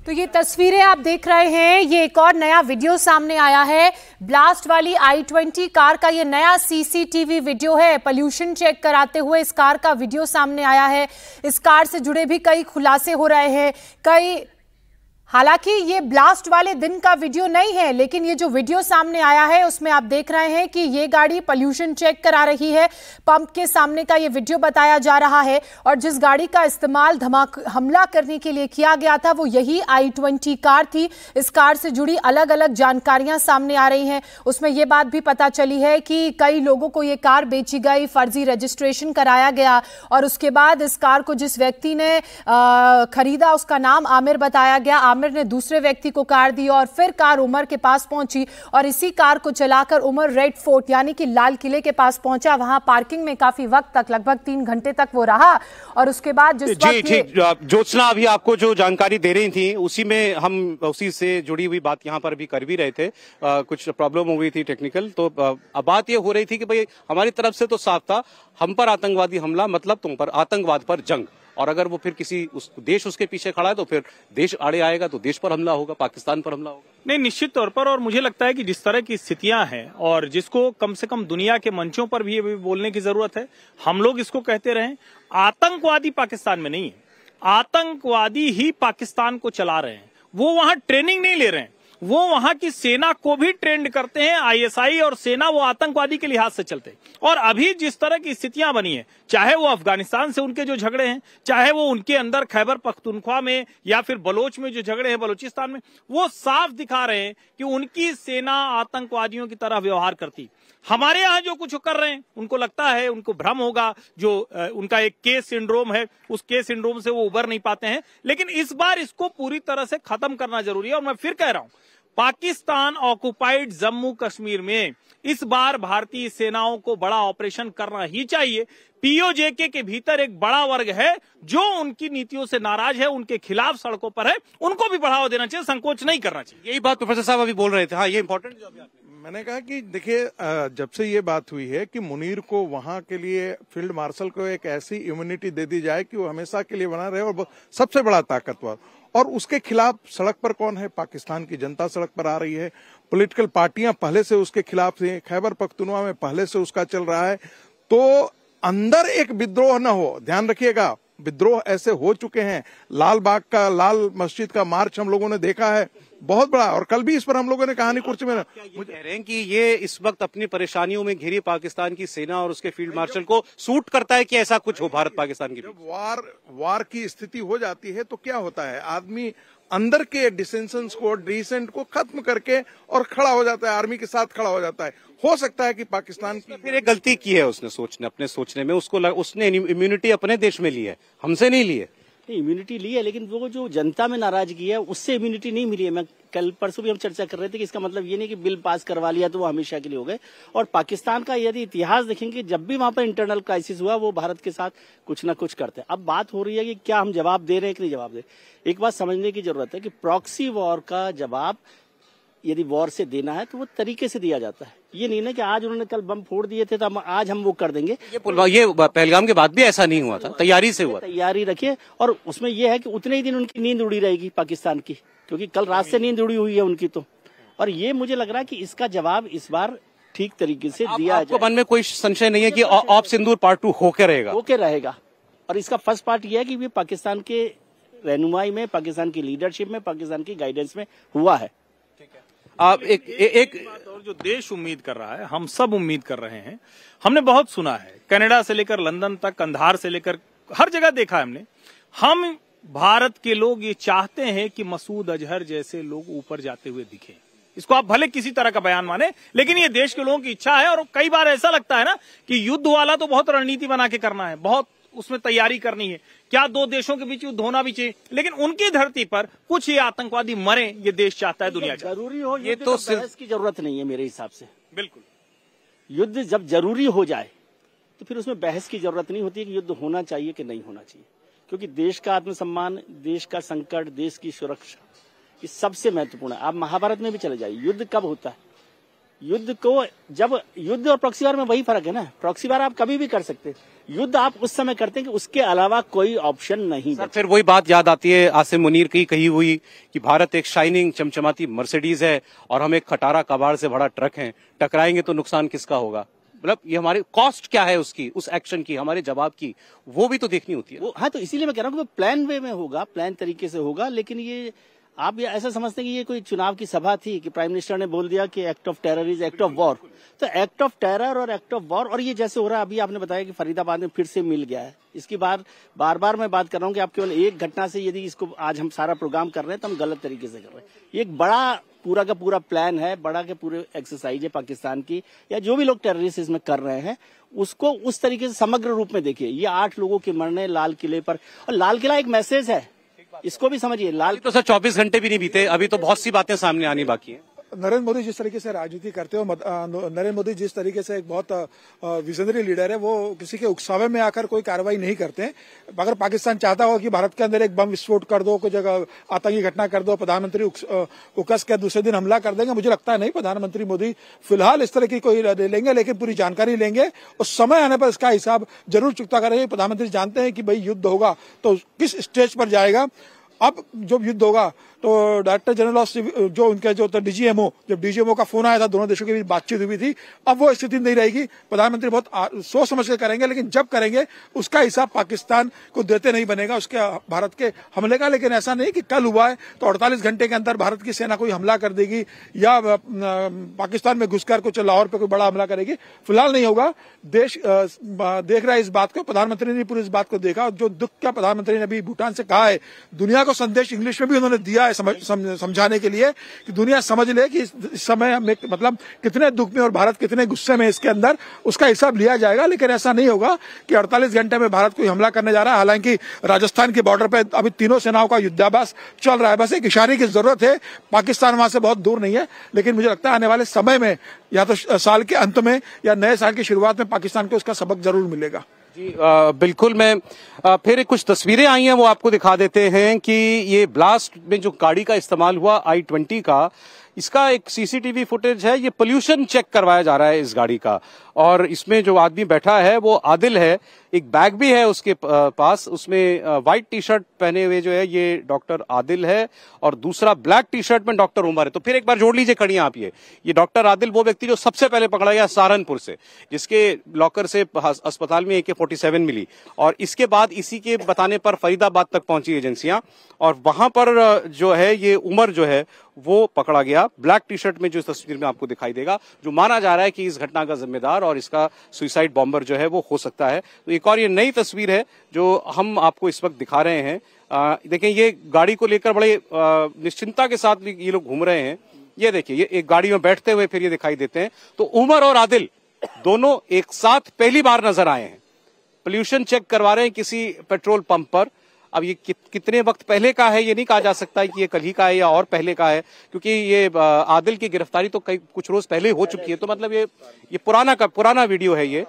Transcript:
तो ये तस्वीरें आप देख रहे हैं, ये एक और नया वीडियो सामने आया है। ब्लास्ट वाली i20 कार का ये नया सीसीटीवी वीडियो है। पोल्यूशन चेक कराते हुए इस कार का वीडियो सामने आया है। इस कार से जुड़े भी कई खुलासे हो रहे हैं। हालांकि ये ब्लास्ट वाले दिन का वीडियो नहीं है, लेकिन ये जो वीडियो सामने आया है उसमें आप देख रहे हैं कि ये गाड़ी पोल्यूशन चेक करा रही है। पंप के सामने का ये वीडियो बताया जा रहा है और जिस गाड़ी का इस्तेमाल हमला करने के लिए किया गया था वो यही i20 कार थी। इस कार से जुड़ी अलग अलग जानकारियां सामने आ रही हैं। उसमें यह बात भी पता चली है कि कई लोगों को ये कार बेची गई, फर्जी रजिस्ट्रेशन कराया गया और उसके बाद इस कार को जिस व्यक्ति ने खरीदा उसका नाम आमिर बताया गया। आमिर ने दूसरे व्यक्ति को कार दी और फिर कार उमर के पास पहुंची और इसी कार को चलाकर उमर रेड फोर्ट यानी कि लाल किले के पास पहुंचा। वहां पार्किंग में काफी वक्त तक, लगभग 3 घंटे तक वो रहा और उसके बाद जिस वक्त ज्योत्सना अभी आपको जो जानकारी दे रही थी उसी में हम उसी से जुड़ी हुई बात यहाँ पर भी कर भी रहे थे। कुछ प्रॉब्लम हो गई थी टेक्निकल, तो अब बात ये हो रही थी कि भाई हमारी तरफ से तो साफ था, हम पर आतंकवादी हमला मतलब तुम पर, आतंकवाद पर जंग। और अगर वो फिर किसी देश उसके पीछे खड़ा है तो फिर देश आड़े आएगा तो देश पर हमला होगा, पाकिस्तान पर हमला होगा। नहीं, निश्चित तौर पर। और मुझे लगता है कि जिस तरह की स्थितियां हैं और जिसको कम से कम दुनिया के मंचों पर भी ये बोलने की जरूरत है, हम लोग इसको कहते रहे, आतंकवादी पाकिस्तान में नहीं है, आतंकवादी ही पाकिस्तान को चला रहे हैं। वो वहां ट्रेनिंग नहीं ले रहे हैं, वो वहां की सेना को भी ट्रेंड करते हैं। आईएसआई और सेना वो आतंकवादी के लिहाज से चलते हैं। और अभी जिस तरह की स्थितियां बनी है, चाहे वो अफगानिस्तान से उनके जो झगड़े हैं, चाहे वो उनके अंदर खैबर पख्तूनख्वा में या फिर बलोच में जो झगड़े हैं बलूचिस्तान में, वो साफ दिखा रहे हैं कि उनकी सेना आतंकवादियों की तरह व्यवहार करती। हमारे यहाँ जो कुछ कर रहे हैं उनको लगता है, उनको भ्रम होगा, जो उनका एक के सिंड्रोम है, उस के सिंड्रोम से वो उबर नहीं पाते हैं। लेकिन इस बार इसको पूरी तरह से खत्म करना जरूरी है। और मैं फिर कह रहा हूं, पाकिस्तान ऑक्युपाइड जम्मू कश्मीर में इस बार भारतीय सेनाओं को बड़ा ऑपरेशन करना ही चाहिए। पीओजेके के भीतर एक बड़ा वर्ग है जो उनकी नीतियों से नाराज है, उनके खिलाफ सड़कों पर है, उनको भी बढ़ावा देना चाहिए, संकोच नहीं करना चाहिए। यही बात प्रोफेसर साहब अभी बोल रहे थे। हाँ, ये इंपॉर्टेंट जो अभी मैंने कहा कि देखिए, जब से ये बात हुई है कि मुनीर को वहां के लिए फील्ड मार्शल को एक ऐसी इम्यूनिटी दे दी जाए कि वो हमेशा के लिए बना रहे और सबसे बड़ा ताकतवर, और उसके खिलाफ सड़क पर कौन है? पाकिस्तान की जनता सड़क पर आ रही है। पॉलिटिकल पार्टियां पहले से उसके खिलाफ थी, खैबर पख्तूनख्वा में पहले से उसका चल रहा है। तो अंदर एक विद्रोह न हो, ध्यान रखिएगा, विद्रोह ऐसे हो चुके हैं। लाल बाग का, लाल मस्जिद का मार्च हम लोगों ने देखा है, बहुत बड़ा। और कल भी इस पर हम लोगों ने कहानी कुर्सी में मुझे कह रहे हैं कि ये इस वक्त अपनी परेशानियों में घिरी पाकिस्तान की सेना और उसके फील्ड मार्शल को सूट करता है कि ऐसा कुछ हो भारत पाकिस्तान की। जब वार की स्थिति हो जाती है तो क्या होता है, आदमी अंदर के डिसेंशंस को, डिसेंट को खत्म करके और खड़ा हो जाता है, आर्मी के साथ खड़ा हो जाता है। हो सकता है कि पाकिस्तान की फिर एक गलती की है उसने अपने सोचने में, उसने इम्यूनिटी अपने देश में ली है, हमसे नहीं ली है। इम्यूनिटी ली है, लेकिन वो जो जनता में नाराजगी है उससे इम्यूनिटी नहीं मिली है। मैं कल परसों भी हम चर्चा कर रहे थे कि इसका मतलब ये नहीं कि बिल पास करवा लिया तो वो हमेशा के लिए हो गए। और पाकिस्तान का यदि इतिहास देखेंगे, जब भी वहां पर इंटरनल क्राइसिस हुआ वो भारत के साथ कुछ ना कुछ करते हैं। अब बात हो रही है कि क्या हम जवाब दे रहे हैं कि नहीं जवाब दे। एक बात समझने की जरूरत है कि प्रॉक्सी वॉर का जवाब यदि वॉर से देना है तो वो तरीके से दिया जाता है। ये नहीं ना कि आज उन्होंने कल बम फोड़ दिए थे तो आज हम वो कर देंगे। ये पहलगाम के बाद भी ऐसा नहीं हुआ था, तैयारी से हुआ। तैयारी रखिए। और उसमें यह है कि उतने ही दिन उनकी नींद उड़ी रहेगी पाकिस्तान की, क्योंकि कल रात से नींद उड़ी हुई है उनकी तो। और ये मुझे लग रहा है कि इसका जवाब इस बार ठीक तरीके से दिया जाए। आपको मन में कोई संशय नहीं है कि ऑप सिंदूर पार्ट 2 होके रहेगा? और इसका फर्स्ट पार्ट यह है कि ये पाकिस्तान के रहनुमाई में, पाकिस्तान की लीडरशिप में, पाकिस्तान की गाइडेंस में हुआ है। आप एक बात और जो देश उम्मीद कर रहा है, हम सब उम्मीद कर रहे हैं, हमने बहुत सुना है, कनाडा से लेकर लंदन तक, कंधार से लेकर हर जगह देखा है हमने। हम भारत के लोग ये चाहते हैं कि मसूद अजहर जैसे लोग ऊपर जाते हुए दिखे। इसको आप भले किसी तरह का बयान माने, लेकिन ये देश के लोगों की इच्छा है। और कई बार ऐसा लगता है ना कि युद्ध वाला तो बहुत रणनीति बना के करना है, बहुत उसमें तैयारी करनी है, क्या 2 देशों के बीच युद्ध होना भी चाहिए, लेकिन उनकी धरती पर कुछ ये आतंकवादी मरे, ये देश चाहता है, दुनिया जरूरी हो ये तो बहस की जरूरत नहीं है मेरे हिसाब से। बिल्कुल, युद्ध जब जरूरी हो जाए तो फिर उसमें बहस की जरूरत नहीं होती है कि युद्ध होना चाहिए कि नहीं होना चाहिए। क्योंकि देश का आत्मसम्मान, देश का संकट, देश की सुरक्षा, ये सबसे महत्वपूर्ण है। आप महाभारत में भी चले जाइए, युद्ध कब होता है? युद्ध को जब युद्ध और प्रॉक्सी वार में वही फर्क है ना, प्रॉक्सी वार आप कभी भी कर सकते, युद्ध आप उस समय करते हैं कि उसके अलावा कोई ऑप्शन नहीं। सर फिर वही बात याद आती है आसिम मुनीर की कही हुई कि भारत एक शाइनिंग चमचमाती मर्सिडीज है और हम एक खटारा कबाड़ से भरा ट्रक हैं, टकराएंगे तो नुकसान किसका होगा? मतलब ये हमारे कॉस्ट क्या है उसकी, उस एक्शन की, हमारे जवाब की, वो भी तो देखनी होती है। हाँ, तो इसीलिए मैं कह रहा हूँ कि वो प्लान वे में होगा, प्लान तरीके से होगा। लेकिन ये आप ये ऐसा समझते हैं कि ये कोई चुनाव की सभा थी कि प्राइम मिनिस्टर ने बोल दिया कि act of terror is act of war, तो एक्ट ऑफ टेरर और एक्ट ऑफ वॉर, और ये जैसे हो रहा है अभी आपने बताया कि फरीदाबाद में फिर से मिल गया है। इसकी बार बार मैं बात कर रहा हूँ कि आप केवल एक घटना से यदि इसको आज हम सारा प्रोग्राम कर रहे हैं तो हम गलत तरीके से कर रहे हैं। ये एक बड़ा पूरा का पूरा प्लान है, बड़ा के पूरे एक्सरसाइज है पाकिस्तान की, या जो भी लोग टेररिस्ट इसमें कर रहे हैं उसको उस तरीके से समग्र रूप में देखिए। ये 8 लोगों के मरने लाल किले पर, और लाल किला एक मैसेज है, इसको भी समझिए। लाल तो सर 24 घंटे भी नहीं बीते, अभी तो बहुत सी बातें सामने आनी बाकी है। नरेंद्र मोदी जिस तरीके से राजनीति करते हो, नरेंद्र मोदी जिस तरीके से एक बहुत विजनरी लीडर है, वो किसी के उकसावे में आकर कोई कार्रवाई नहीं करते हैं। अगर पाकिस्तान चाहता हो कि भारत के अंदर एक बम विस्फोट कर दो, कोई जगह आतंकी घटना कर दो, प्रधानमंत्री उकस के दूसरे दिन हमला कर देंगे, मुझे लगता है नहीं। प्रधानमंत्री मोदी फिलहाल इस तरह की कोई लेंगे, लेकिन पूरी जानकारी लेंगे, उस समय आने पर इसका हिसाब जरूर चुकता करेंगे। प्रधानमंत्री जानते हैं कि भाई युद्ध होगा तो किस स्टेज पर जाएगा। अब जब युद्ध होगा तो डायरेक्टर जनरल ऑफ जो उनका जो डीजीएमओ, जब डीजीएमओ का फोन आया था, दोनों देशों के बीच बातचीत हुई थी, अब वो स्थिति नहीं रहेगी। प्रधानमंत्री बहुत सोच समझ कर करेंगे, लेकिन जब करेंगे उसका हिसाब पाकिस्तान को देते नहीं बनेगा उसके भारत के हमले का। लेकिन ऐसा नहीं कि कल हुआ है तो 48 घंटे के अंदर भारत की सेना कोई हमला कर देगी या पाकिस्तान में घुसकर कुछ लाहौर पे कोई बड़ा हमला करेगी, फिलहाल नहीं होगा। देश देख रहा है इस बात को, प्रधानमंत्री ने पूरी इस बात को देखा। जो दुख क्या प्रधानमंत्री ने अभी भूटान से कहा है, दुनिया को संदेश इंग्लिश में भी उन्होंने दिया है समझाने के लिए कि दुनिया समझ ले कि इस समय हम मतलब कितने दुख में और भारत कितने गुस्से में इसके अंदर, उसका हिसाब लिया जाएगा। लेकिन ऐसा नहीं होगा कि 48 घंटे में भारत कोई हमला करने जा रहा है। हालांकि राजस्थान के बॉर्डर पे अभी तीनों सेनाओं का युद्धाभ्यास चल रहा है, बस एक इशारे की जरूरत है। पाकिस्तान वहां से बहुत दूर नहीं है, लेकिन मुझे लगता है आने वाले समय में या तो साल के अंत में या नए साल की शुरुआत में पाकिस्तान को उसका सबक जरूर मिलेगा। जी बिल्कुल। मैं फिर कुछ तस्वीरें आई हैं वो आपको दिखा देते हैं कि ये ब्लास्ट में जो गाड़ी का इस्तेमाल हुआ I-20 का, इसका एक सीसीटीवी फुटेज है। ये पोल्यूशन चेक करवाया जा रहा है इस गाड़ी का, और इसमें जो आदमी बैठा है वो आदिल है। एक बैग भी है उसके पास, उसमें व्हाइट टी शर्ट पहने हुए जो है ये डॉक्टर आदिल है, और दूसरा ब्लैक टी शर्ट में डॉक्टर उमर है। तो फिर एक बार जोड़ लीजिए कड़ियां आप। ये डॉक्टर आदिल वो व्यक्ति जो सबसे पहले पकड़ा गया सहारनपुर से, जिसके लॉकर से अस्पताल में AK-47 मिली, और इसके बाद इसी के बताने पर फरीदाबाद तक पहुंची एजेंसियां, और वहां पर जो है ये उमर जो है वो पकड़ा गया ब्लैक टी शर्ट में, जो इस तस्वीर में आपको दिखाई देगा, जो माना जा रहा है कि इस घटना का जिम्मेदार और इसका सुसाइड बॉम्बर जो है वो हो सकता है। तो एक और ये नई तस्वीर है जो हम आपको इस वक्त दिखा रहे हैं। देखें, ये गाड़ी को लेकर बड़े निश्चिंता के साथ ये लोग घूम रहे हैं। ये देखिए, ये एक गाड़ी में बैठते हुए फिर ये दिखाई देते हैं। तो उमर और आदिल दोनों एक साथ पहली बार नजर आए हैं, पोल्यूशन चेक करवा रहे हैं किसी पेट्रोल पंप पर। अब ये कितने वक्त पहले का है ये नहीं कहा जा सकता है कि ये कल ही का है या और पहले का है, क्योंकि ये आदिल की गिरफ्तारी तो कुछ रोज पहले हो चुकी है। तो मतलब ये पुराना वीडियो है ये।